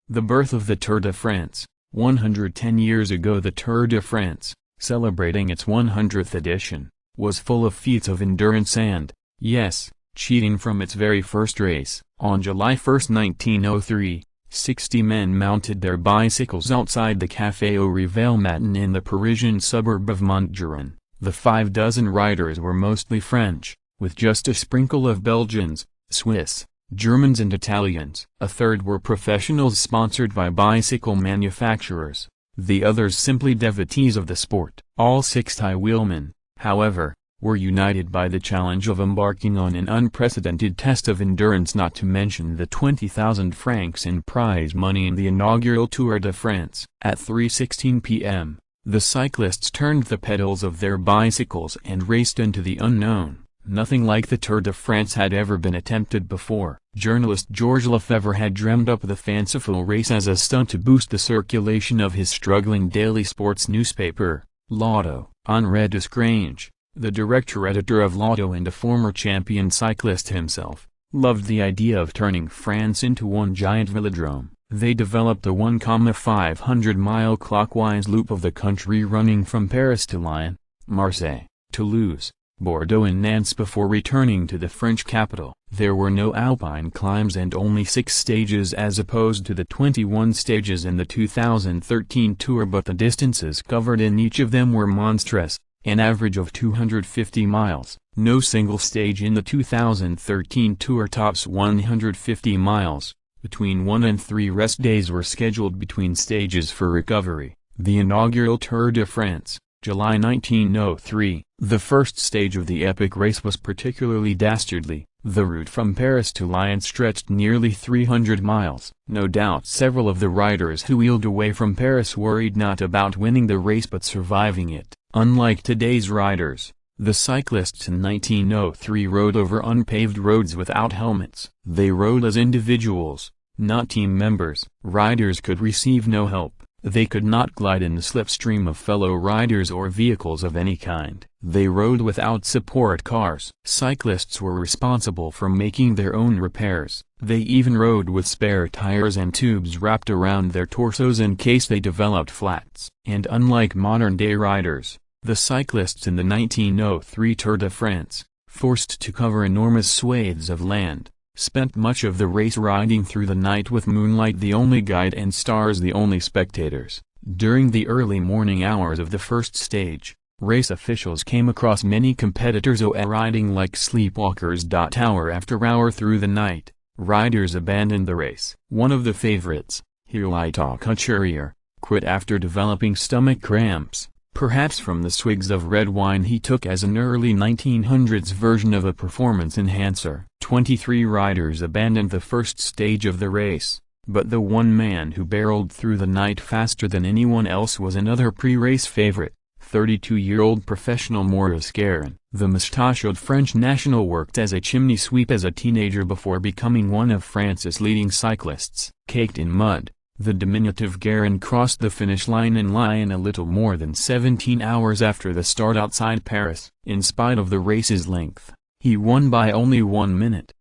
The birth of the Tour de France. 110 years ago the Tour de France, celebrating its 100th edition, was full of feats of endurance and, yes, cheating from its very first race. On July 1, 1903, 60 men mounted their bicycles outside the Café au Réveil Matin in the Parisian suburb of Montgeron. The 56 riders were mostly French, with just a sprinkle of Belgians, Swiss, Germans and Italians. A third were professionals sponsored by bicycle manufacturers, the others simply devotees of the sport. All 60 wheelmen, however, were united by the challenge of embarking on an unprecedented test of endurance, not to mention the 20,000 francs in prize money in the inaugural Tour de France. At 3:16 p.m., the cyclists turned the pedals of their bicycles and raced into the unknown. Nothing like the Tour de France had ever been attempted before. Journalist Georges Lefebvre had dreamed up the fanciful race as a stunt to boost the circulation of his struggling daily sports newspaper, L'Auto. Henri Desgrange, the director-editor of L'Auto and a former champion cyclist himself, loved the idea of turning France into one giant velodrome. They developed a 1,500-mile clockwise loop of the country running from Paris to Lyon, Marseille, Toulouse, Bordeaux and Nantes before returning to the French capital. There were no alpine climbs and only 6 stages as opposed to the 21 stages in the 2013 Tour, but the distances covered in each of them were monstrous, an average of 250 miles. No single stage in the 2013 Tour tops 150 miles. Between 1 and 3 rest days were scheduled between stages for recovery. The inaugural Tour de France, July 1903. The first stage of the epic race was particularly dastardly. The route from Paris to Lyon stretched nearly 300 miles. No doubt several of the riders who wheeled away from Paris worried not about winning the race but surviving it. Unlike today's riders, the cyclists in 1903 rode over unpaved roads without helmets. They rode as individuals, not team members. Riders could receive no help. They could not glide in the slipstream of fellow riders or vehicles of any kind. They rode without support cars. Cyclists were responsible for making their own repairs. They even rode with spare tires and tubes wrapped around their torsos in case they developed flats. And unlike modern-day riders, the cyclists in the 1903 Tour de France, forced to cover enormous swathes of land, spent much of the race riding through the night with moonlight the only guide and stars the only spectators. During the early morning hours of the first stage, race officials came across many competitors riding like sleepwalkers. Hour after hour through the night, riders abandoned the race. One of the favorites, Hippolyte Couturier, quit after developing stomach cramps, perhaps from the swigs of red wine he took as an early 1900s version of a performance enhancer. 23 riders abandoned the first stage of the race, but the one man who barreled through the night faster than anyone else was another pre-race favorite, 32-year-old professional Maurice Guérin. The mustachioed French national worked as a chimney sweep as a teenager before becoming one of France's leading cyclists. Caked in mud, the diminutive Guérin crossed the finish line in Lyon a little more than 17 hours after the start outside Paris. In spite of the race's length, he won by only 1 minute.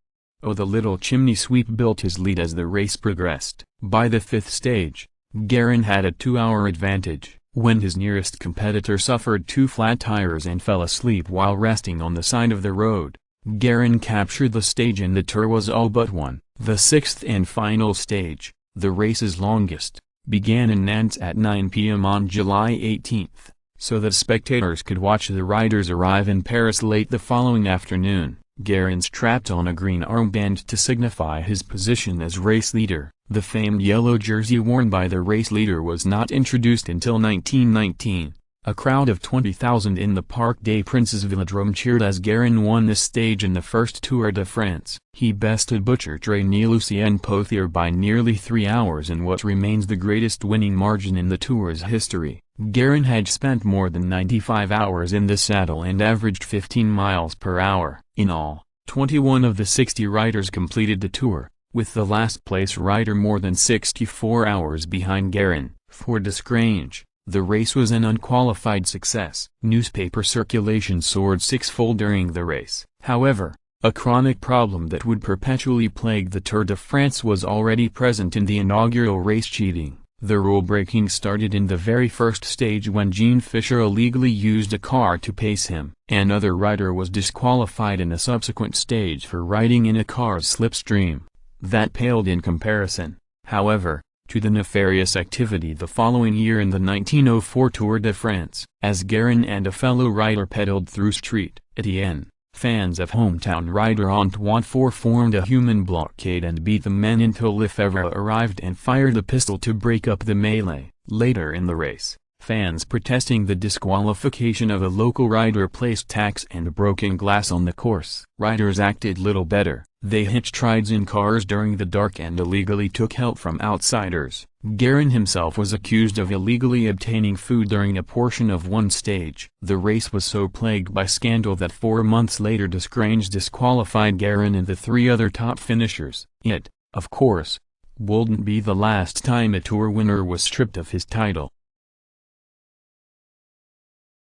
Oh, the little chimney sweep built his lead as the race progressed. By the 5th stage, Guérin had a 2-hour advantage, when his nearest competitor suffered 2 flat tires and fell asleep while resting on the side of the road. Guérin captured the stage and the Tour was all but won. The 6th and final stage, the race's longest, began in Nantes at 9 p.m. on July 18, so that spectators could watch the riders arrive in Paris late the following afternoon. Guérin strapped on a green armband to signify his position as race leader. The famed yellow jersey worn by the race leader was not introduced until 1919. A crowd of 20,000 in the Parc des Princes Velodrome cheered as Guérin won this stage in the first Tour de France. He bested butcher trainee Lucien Pothier by nearly 3 hours in what remains the greatest winning margin in the Tour's history. Guérin had spent more than 95 hours in the saddle and averaged 15 miles per hour. In all, 21 of the 60 riders completed the Tour, with the last-place rider more than 64 hours behind Guérin. For Desgrange, the race was an unqualified success. Newspaper circulation soared 6-fold during the race. However, A chronic problem that would perpetually plague the Tour de France was already present in the inaugural race: cheating. The rule-breaking started in the very first stage when Jean Fischer illegally used a car to pace him. Another rider was disqualified in a subsequent stage for riding in a car's slipstream. That paled in comparison, however, to the nefarious activity the following year in the 1904 Tour de France. As Guérin and a fellow rider pedaled through Street Etienne, fans of hometown rider Antoine Faure formed a human blockade and beat the men until Lefebvre arrived and fired a pistol to break up the melee. Later in the race, fans protesting the disqualification of a local rider placed tacks and broken glass on the course. Riders acted little better. They hitched rides in cars during the dark and illegally took help from outsiders. Guérin himself was accused of illegally obtaining food during a portion of one stage. The race was so plagued by scandal that 4 months later Desgrange disqualified Guérin and the 3 other top finishers. It, of course, wouldn't be the last time a Tour winner was stripped of his title.